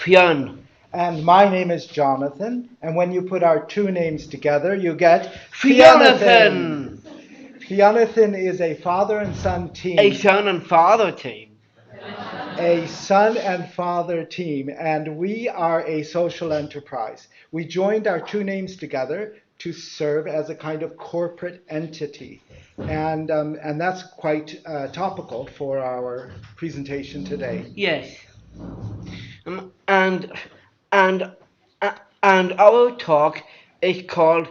Fionn. And my name is Jonathan. And when you put our two names together, you get Fionathan! Fionathan. Fionathan is a father and son A team. son and father team. A son and father team, and we are a social enterprise. We joined our two names together to serve as a kind of corporate entity, and that's quite topical for our presentation today. Yes. Um, and and and our talk is called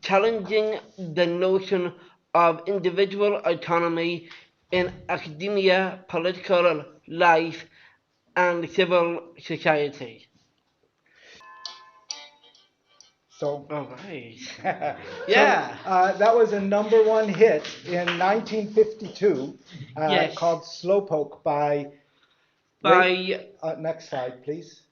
Challenging the Notion of Individual Autonomy in Academia, Political Life, and Civil Society. So, All right. so Yeah. that was a number one hit in 1952 Yes. called Slowpoke by By next slide, please.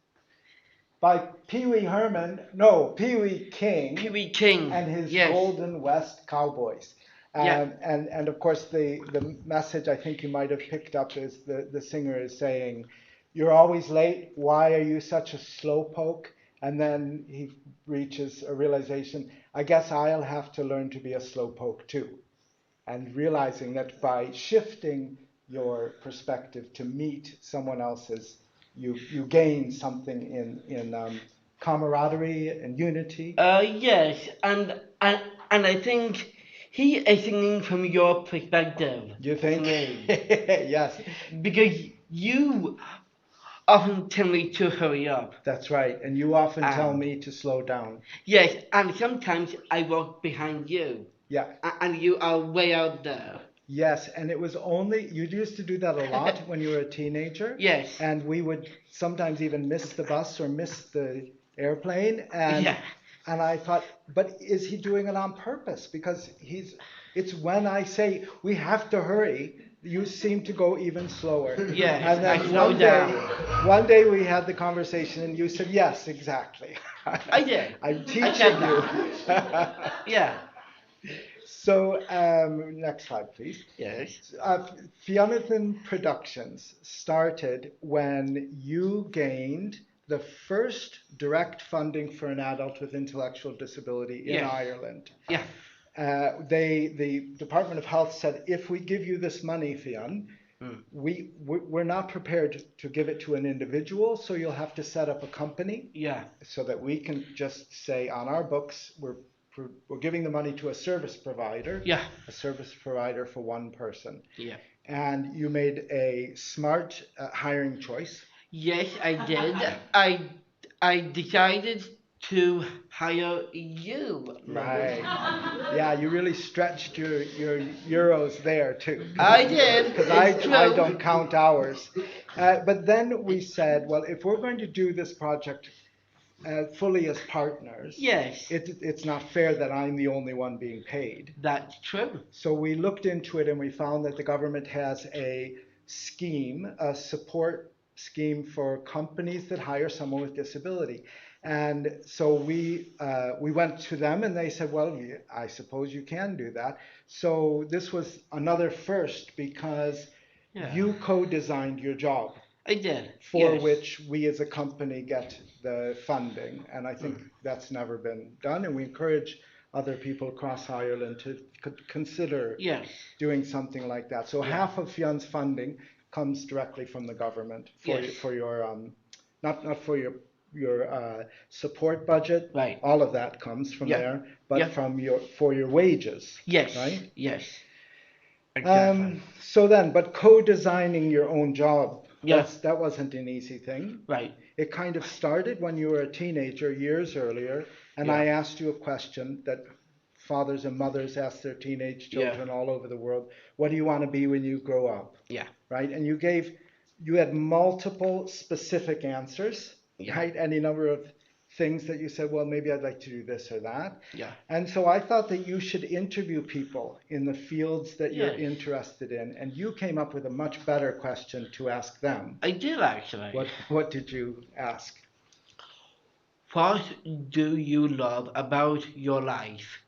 By Pee Wee Herman, no, Pee Wee King Pee Wee King. and his Yes. Golden West Cowboys. Yeah. And of course, the message I think you might have picked up is the singer is saying, "You're always late. Why are you such a slowpoke?" And then he reaches a realization, I guess I'll have to learn to be a slowpoke too. And realizing that by shifting your perspective to meet someone else's, you gain something in camaraderie and unity. Yes, and I think he is singing from your perspective. You think? To me. Yes, Because you often tell me to hurry up. that's right. And you often tell And me to slow down. yes, and sometimes I walk behind you, Yeah. and you are way out there. Yes, and it was only, you used to do that a lot when you were a teenager. Yes. And we would sometimes even miss the bus or miss the airplane. Yeah. And I thought, but is he doing it on purpose? Because it's when I say we have to hurry, you seem to go even slower. Yes, And I then slow down. one day we had the conversation and you said, yes, exactly. I did. I'm I teaching said you. that. Yeah. So, next slide, please. Yes. Fionathan Productions started when you gained the first direct funding for an adult with intellectual disability in Yes. Ireland. Yeah. The Department of Health said, if we give you this money, Fionn, Mm. we're not prepared to give it to an individual, so you'll have to set up a company Yeah. so that we can just say on our books we're giving the money to a service provider, Yeah. a service provider for one person. Yeah. And you made a smart hiring choice. Yes, I did. I decided to hire you, Right. maybe. Yeah, you really stretched your euros there too. I did. Because It's I true. don't count hours. But then we said, well, if we're going to do this project fully as partners, Yes, it's not fair that I'm the only one being paid. that's true. So we looked into it and we found that the government has a scheme, a support scheme for companies that hire someone with disability. And so we went to them and they said, well, I suppose you can do that. So this was another first because Yeah, you co-designed your job I did. for Yes. which we as a company get the funding. And I think that's never been done. And we encourage other people across Ireland to consider Yes. doing something like that. So Yeah. half of Fionn's funding comes directly from the government for Yes. for your not for your support budget. Right. All of that comes from Yeah. there, but Yeah. from your wages. Yes. Right. Yes. Exactly. So then, but co-designing your own job, Yeah. that wasn't an easy thing. Right. It kind of started when you were a teenager years earlier, and Yeah. I asked you a question that fathers and mothers ask their teenage Yeah. children all over the world. What do you want to be when you grow up? Yeah. Right? And you had multiple specific answers, Yeah. right? Any number of things that you said, well, maybe I'd like to do this or that. Yeah. And so I thought that you should interview people in the fields that you're Yes. interested in, and you came up with a much better question to ask them. I did actually. What did you ask? What do you love about your life?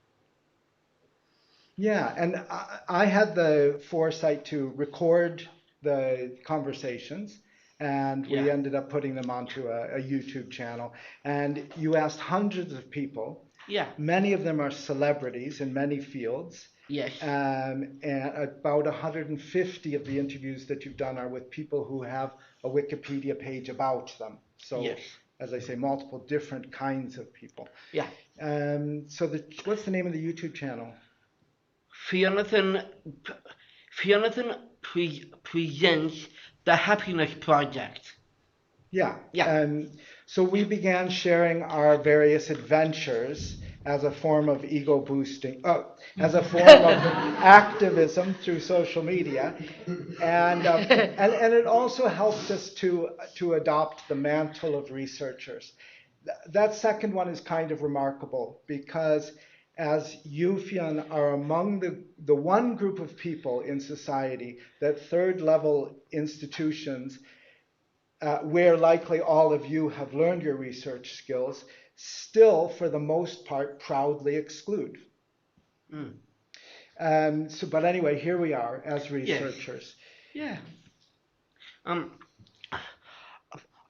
Yeah, and I had the foresight to record the conversations and we Yeah. ended up putting them onto a YouTube channel. And you asked hundreds of people. Yeah. Many of them are celebrities in many fields. Yes. And about 150 of the interviews that you've done are with people who have a Wikipedia page about them. So, Yes. as I say, multiple different kinds of people. Yeah. So, what's the name of the YouTube channel? Fionathan, Fionathan presents the Happiness Project. Yeah. Yeah. So we began sharing our various adventures as a form of ego boosting, as a form of activism through social media, and it also helped us to adopt the mantle of researchers. That second one is kind of remarkable because as you, Fionn, are among the one group of people in society that third level institutions where likely all of you have learned your research skills, still, for the most part, proudly exclude. But anyway, here we are as Yes. researchers. Yeah. Um.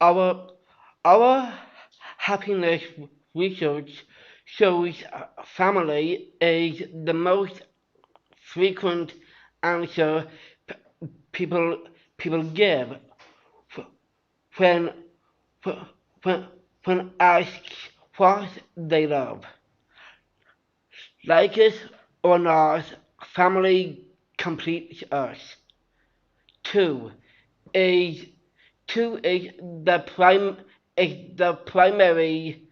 Our our happiness research shows family is the most frequent answer people people give when when when asked what they love. Like it or not, family completes us. Two is two is the primary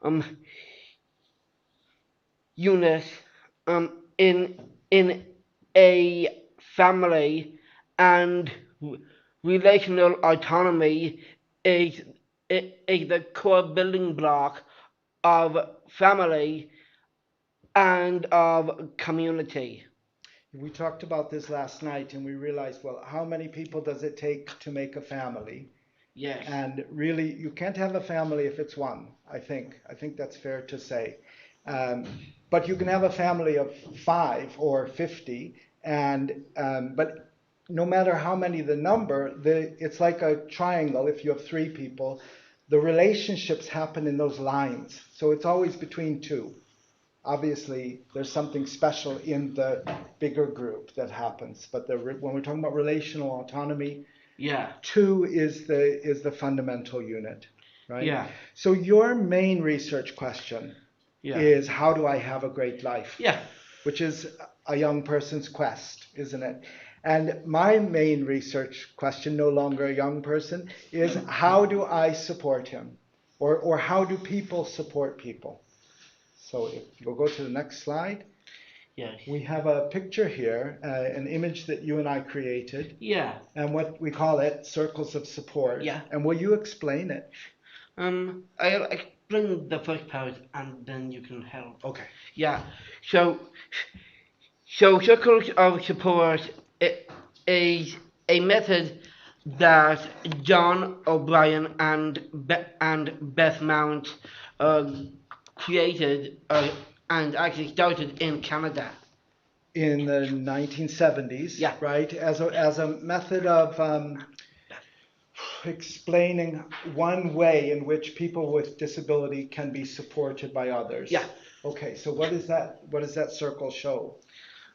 um unit in a family, and relational autonomy is is the core building block of family and of community. We talked about this last night and we realized, well, how many people does it take to make a family? Yes. And really, you can't have a family if it's one, I think. I think that's fair to say. Um, but you can have a family of 5 or 50, but no matter how many the number, it's like a triangle. If you have 3 people, the relationships happen in those lines. So it's always between 2. Obviously, there's something special in the bigger group that happens. But when we're talking about relational autonomy, Yeah. 2 is the fundamental unit, right? Yeah. So your main research question Yeah. is how do I have a great life? Yeah. Which is a young person's quest, isn't it? And my main research question, no longer a young person, is how do I support him? Or how do people support people? So if you'll go to the next slide. Yes. We have a picture here, an image that you and I created. Yeah. And what we call it, circles of support. Yeah. And will you explain it? I'll explain the first part and then you can help. Okay. Yeah. So circles of support is a method that John O'Brien and Beth Mount uh, created and actually started in Canada. In the 1970s, Yeah. right? As a method of explaining one way in which people with disability can be supported by others. Yeah. Okay, so what is that? What does that circle show?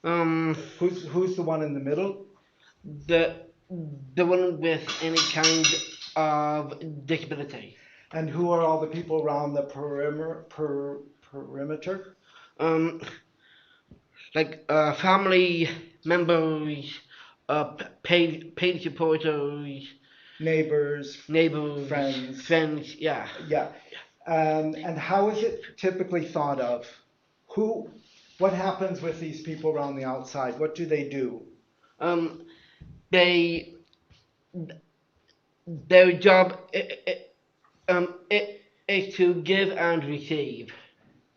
Um, Who's the one in the middle? the the one with any kind of disability. And who are all the people around the perimeter? Um, like family members, paid supporters, Neighbors, neighbors, friends. Yeah. Yeah. And how is it typically thought of? What happens with these people around the outside? What do they do? Um, they their job is to give and receive.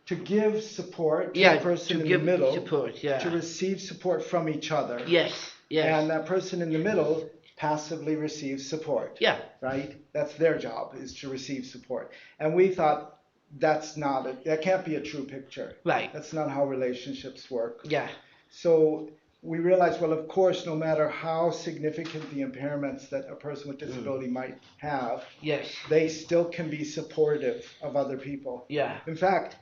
To give support to Yeah, the person to in give the middle, support. Yeah. to receive support from each other. Yes. Yes. And that person in the middle passively receives support. Yeah. Right? That's their job, is to receive support. And we thought that can't be a true picture. Right. That's not how relationships work. Yeah. So we realize, well, of course, no matter how significant the impairments that a person with disability might have, Yes. they still can be supportive of other people. Yeah. In fact,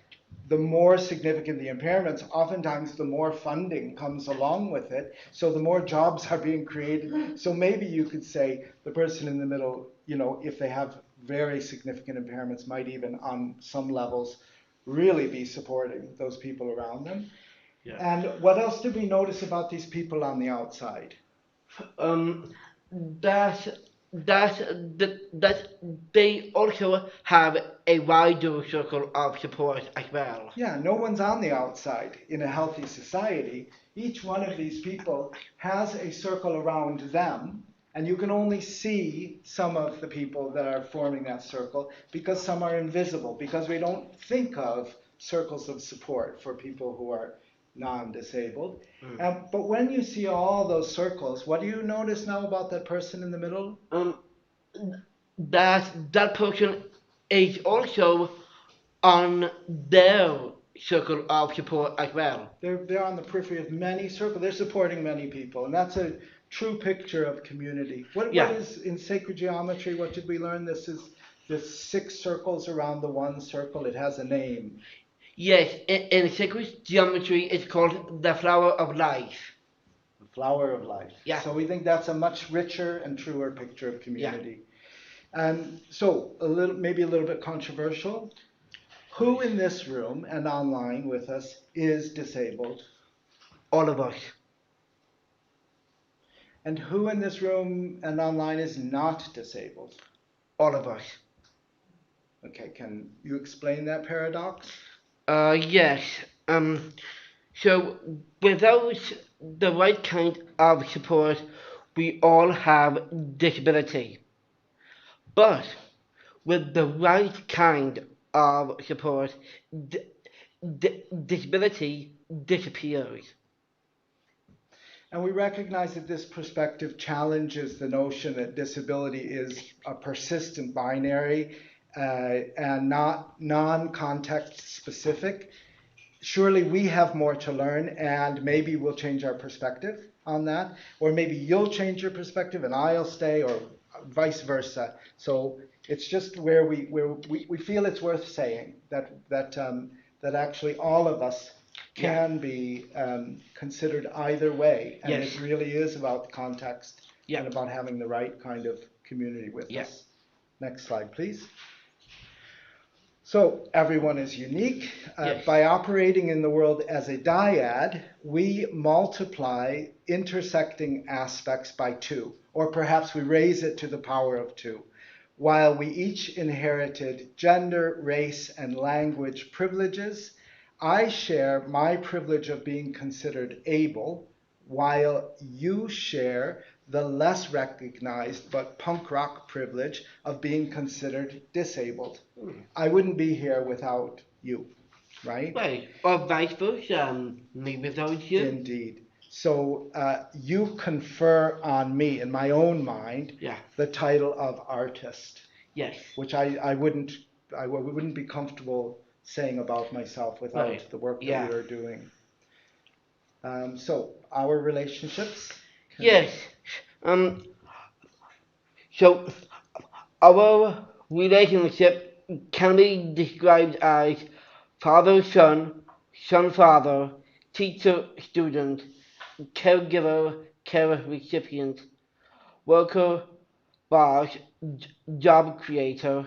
the more significant the impairments, oftentimes the more funding comes along with it, so the more jobs are being created. So maybe you could say the person in the middle, you know, if they have very significant impairments, might even on some levels really be supporting those people around them. Yeah. And what else did we notice about these people on the outside? Um, that that they also have a wider circle of support as well. Yeah, no one's on the outside in a healthy society. Each one of these people has a circle around them, and you can only see some of the people that are forming that circle because some are invisible, because we don't think of circles of support for people who are non-disabled. But when you see all those circles, what do you notice now about that person in the middle? That person is also on their circle of support as well. They're on the periphery of many circles. They're supporting many people, and that's a true picture of community. What is in sacred geometry? What did we learn? This is the 6 circles around the one circle. It has a name. Yes, in sacred geometry, it's called the flower of life. The flower of life. Yeah. So we think that's a much richer and truer picture of community. And so maybe a little bit controversial. Who in this room and online with us is disabled? All of us. And who in this room and online is not disabled? All of us. Okay, can you explain that paradox? Yes. So without the right kind of support, we all have disability. But with the right kind of support, disability disappears. And we recognize that this perspective challenges the notion that disability is a persistent binary and not non-context specific. Surely we have more to learn, and maybe we'll change our perspective on that, or maybe you'll change your perspective and I'll stay, or vice versa. So it's just where we feel it's worth saying that actually all of us can be considered either way, and it really is about the context and about having the right kind of community with us. Next slide, please. So everyone is unique. By operating in the world as a dyad, we multiply intersecting aspects by 2, or perhaps we raise it to the power of 2. While we each inherited gender, race, and language privileges, I share my privilege of being considered able, while you share the less recognized but punk rock privilege of being considered disabled. I wouldn't be here without you, right? Right, or vice versa, me without you. Indeed. So you confer on me, in my own mind, the title of artist. Yes. Which I wouldn't be comfortable saying about myself without the work that we are doing. So our relationships. Yes. So our relationship can be described as father-son, son-father, teacher-student, caregiver, care recipient, worker, boss, job creator,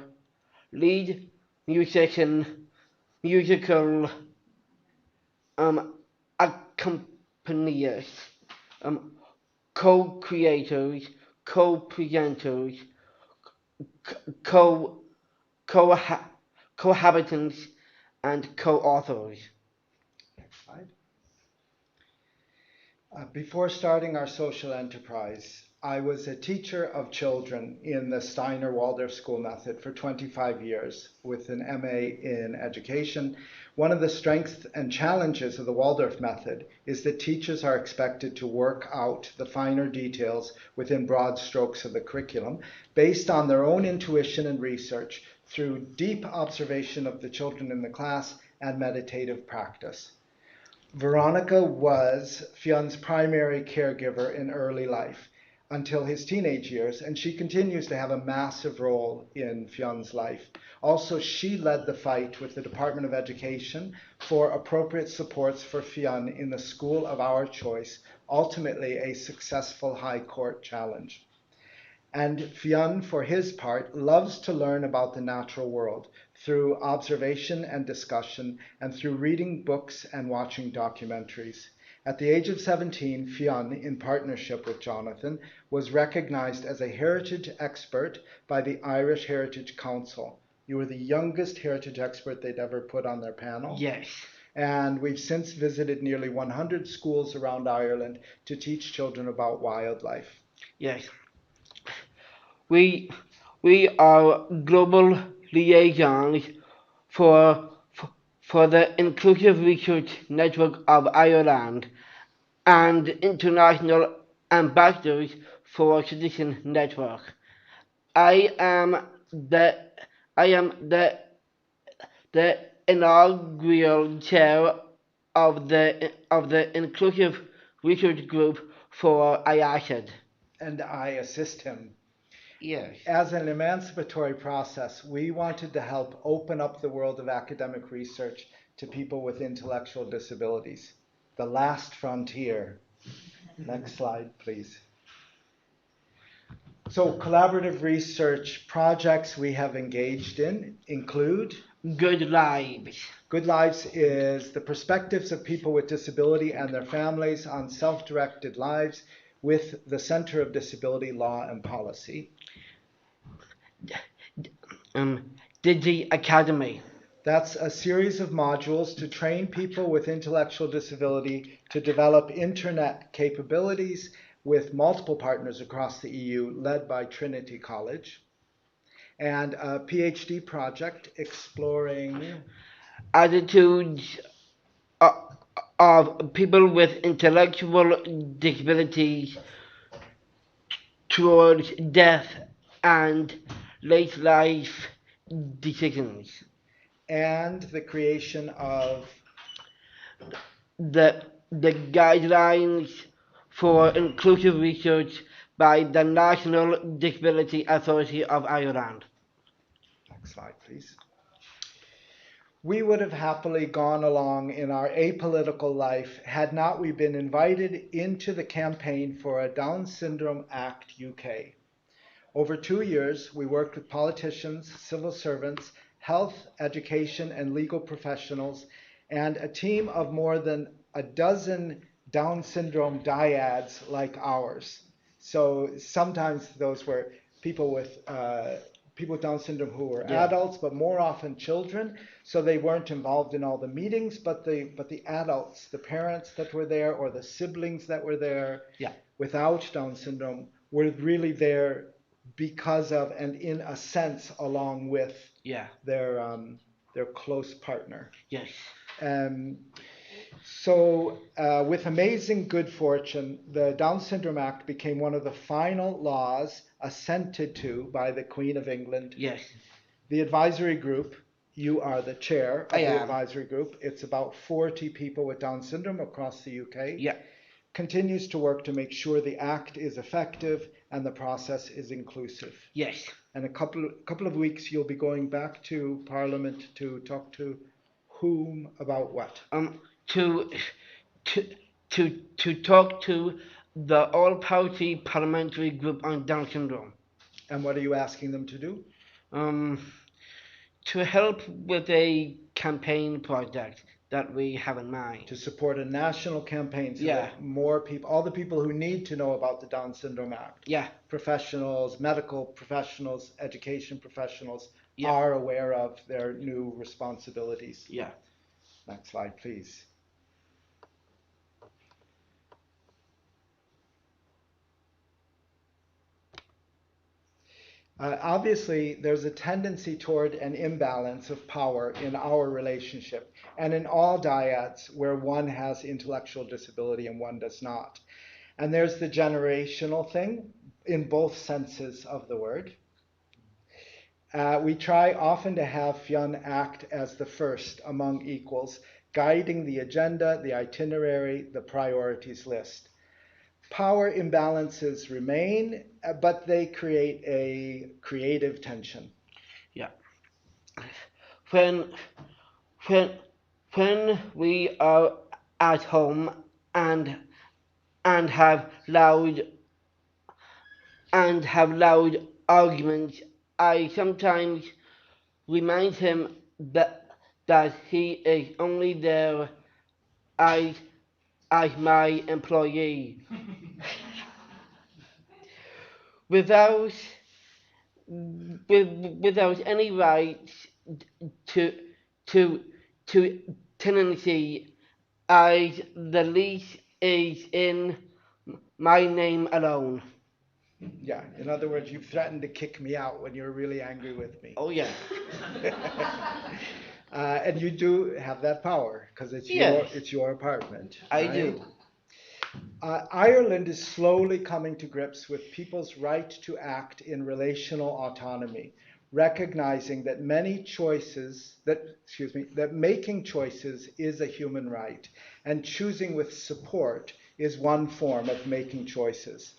lead musician, musical accompaniers, co-creators, co-presenters, co cohabitants, and co-authors. Next slide. Before starting our social enterprise, I was a teacher of children in the Steiner Waldorf School method for 25 years with an MA in education. One of the strengths and challenges of the Waldorf method is that teachers are expected to work out the finer details within broad strokes of the curriculum based on their own intuition and research through deep observation of the children in the class and meditative practice. Veronica was Fionn's primary caregiver in early life until his teenage years, and she continues to have a massive role in Fionn's life. Also, she led the fight with the Department of Education for appropriate supports for Fionn in the school of our choice, ultimately a successful High Court challenge. And Fionn, for his part, loves to learn about the natural world through observation and discussion, and through reading books and watching documentaries. At the age of 17, Fionn, in partnership with Jonathan, was recognized as a heritage expert by the Irish Heritage Council. You were the youngest heritage expert they'd ever put on their panel. Yes. And we've since visited nearly 100 schools around Ireland to teach children about wildlife. Yes. We are global liaisons for for the Inclusive Research Network of Ireland and international ambassadors for Citizen Network. I am the I am the inaugural chair of the Inclusive Research Group for IACID. And I assist him. Yes. As an emancipatory process, we wanted to help open up the world of academic research to people with intellectual disabilities. The last frontier. Next slide, please. So, collaborative research projects we have engaged in include Good Lives. Good Lives is the perspectives of people with disability and their families on self-directed lives with the Center of Disability Law and Policy. Digi Academy. That's a series of modules to train people with intellectual disability to develop internet capabilities with multiple partners across the EU, led by Trinity College. And a PhD project exploring Attitudes of people with intellectual disabilities towards death and late life decisions. and the creation of The guidelines for inclusive research by the National Disability Authority of Ireland. next slide, please. We would have happily gone along in our apolitical life had not we been invited into the campaign for a Down Syndrome Act UK. Over 2 years, we worked with politicians, civil servants, health, education, and legal professionals, and a team of more than a dozen Down syndrome dyads like ours. So sometimes those were people with Down syndrome who were adults, but more often children. So they weren't involved in all the meetings, but the adults, the parents that were there, or the siblings that were there without Down syndrome, were really there because of, and in a sense along with their close partner. Yes. So with amazing good fortune, the Down Syndrome Act became one of the final laws assented to by the Queen of England. Yes. The advisory group, you are the chair of the advisory group. It's about 40 people with Down syndrome across the UK. Yeah. Continues to work to make sure the act is effective and the process is inclusive. Yes. And a couple of weeks you'll be going back to Parliament to talk to whom about what? To talk to the all-party parliamentary group on Down syndrome. And what are you asking them to do? To help with a campaign project that we have in mind. To support a national campaign so that more people, all the people who need to know about the Down Syndrome Act, professionals, medical professionals, education professionals, are aware of their new responsibilities. Yeah. Next slide, please. Obviously, there's a tendency toward an imbalance of power in our relationship and in all dyads where one has intellectual disability and one does not. And there's the generational thing in both senses of the word. We try often to have Fionn act as the first among equals, guiding the agenda, the itinerary, the priorities list. Power imbalances remain, but they create a creative tension. Yeah. When when when we are at home and and have loud arguments, I sometimes remind him that he is only there as my employee, without without any rights to to to tenancy, as the lease is in my name alone. Yeah, in other words, you've threatened to kick me out when you're really angry with me. Oh yeah. And you do have that power because Yes, it's your apartment, I right? do. Ireland is slowly coming to grips with people's right to act in relational autonomy, recognizing that that making choices is a human right, and choosing with support is one form of making choices.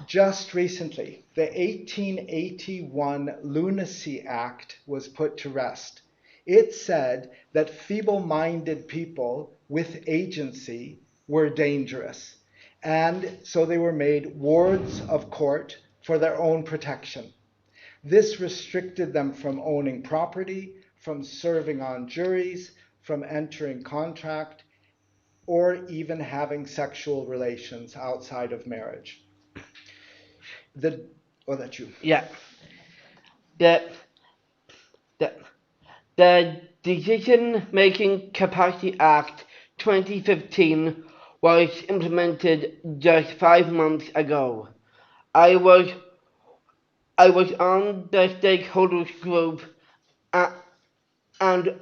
Just recently, the 1881 Lunacy Act was put to rest. It said that feeble-minded people with agency were dangerous, and so they were made wards of court for their own protection. This restricted them from owning property, from serving on juries, from entering contract, or even having sexual relations outside of marriage. That's you. Yeah. The the the Decision Making Capacity Act 2015 was implemented just 5 months ago. I was I was on the stakeholders group, uh, and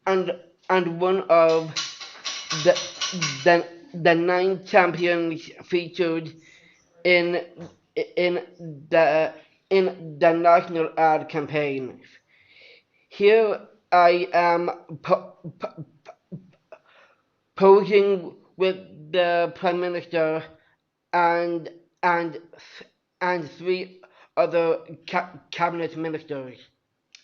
and and one of the the, the 9 champions featured in in the in the national ad campaign. Here I am posing with the Prime Minister and and and 3 other cabinet ministers.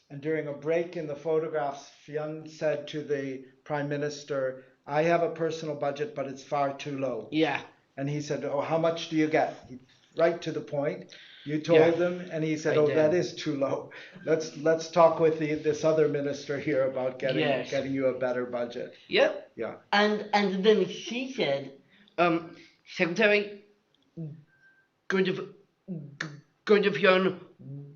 And during a break in the photographs, Fionn said to the Prime Minister, I have a personal budget, but it's far too low. Yeah, And he said, oh, how much do you get? Right to the point. You yeah, told him, and he said, I oh, that did. is too low. Let's talk with this other minister here about Yes. getting you a better budget. Yep. Yeah. And then she said, Secretary, good of good of you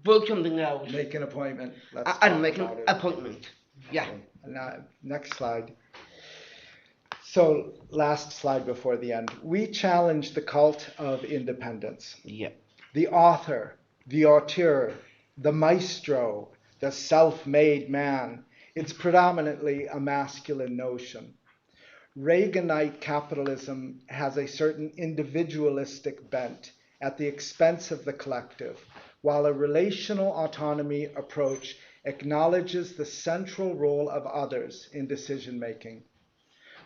work something out. Make an appointment. Let's And talk make an about it. appointment. Yeah. Okay. Now, next slide. So, last slide before the end. We challenge the cult of independence. Yeah. The author, the auteur, the maestro, the self-made man. It's predominantly a masculine notion. Reaganite capitalism has a certain individualistic bent at the expense of the collective, while a relational autonomy approach acknowledges the central role of others in decision making.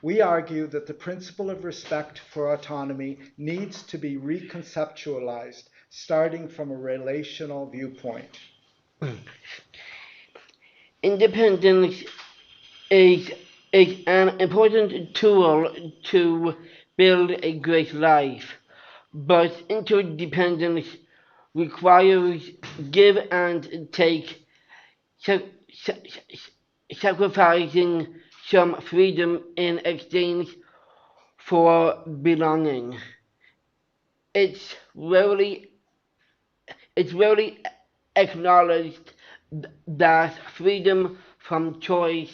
We argue that the principle of respect for autonomy needs to be reconceptualized, starting from a relational viewpoint. Independence is is an important tool to build a great life, but interdependence requires give and take, sacrificing some freedom in exchange for belonging. It's rarely it's rarely acknowledged that freedom from choice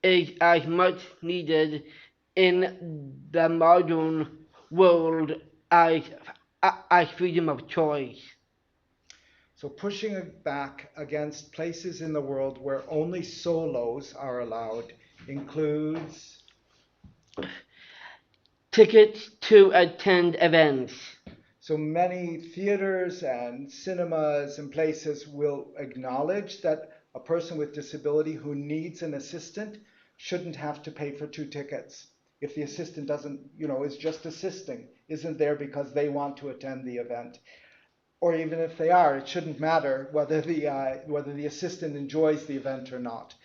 is as much needed in the modern world as freedom of choice. So pushing it back against places in the world where only solos are allowed includes Tickets to attend events. so many theaters and cinemas and places will acknowledge that a person with disability who needs an assistant shouldn't have to pay for 2 tickets. If the assistant doesn't, is just assisting, isn't there because they want to attend the event. Or even if they are, it shouldn't matter whether the assistant enjoys the event or not.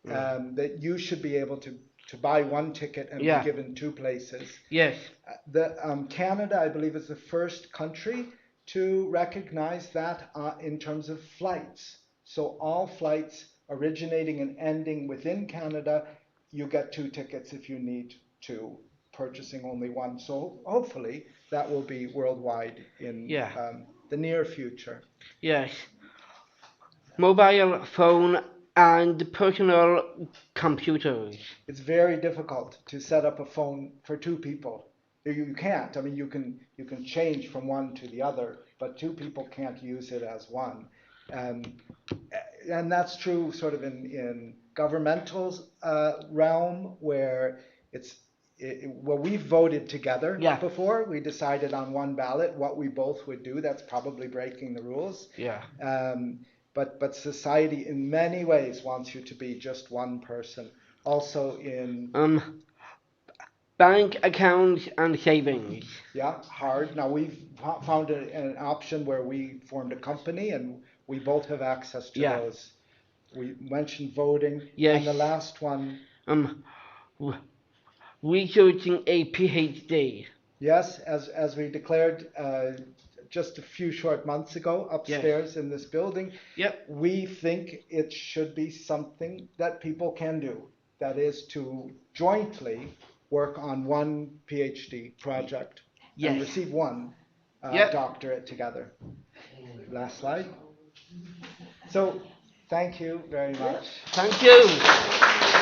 That you should be able to buy 1 ticket and Yeah. be given 2 places. Yes. Canada, I believe, is the first country to recognize that in terms of flights. So all flights originating and ending within Canada, you get 2 tickets if you need to, purchasing only 1. So hopefully that will be worldwide in the near future. Yes. Mobile phone and personal computers. It's very difficult to set up a phone for 2 people. You can't. I mean, you can change from one to the other, but 2 people can't use it as one. And that's true sort of in governmental realm where we've voted together before. We decided on 1 ballot what we both would do. That's probably breaking the rules. Yeah. But society in many ways wants you to be just 1 person. Also in bank accounts and savings. Yeah, hard. Now we've found an option where we formed a company and we both have access to those. We mentioned voting. Yes. And the last one. Researching a PhD. Yes, as we declared just a few short months ago upstairs in this building. Yep. We think it should be something that people can do. That is to jointly work on 1 PhD project and receive 1 doctorate together. Last slide. So, thank you very much. Thank you.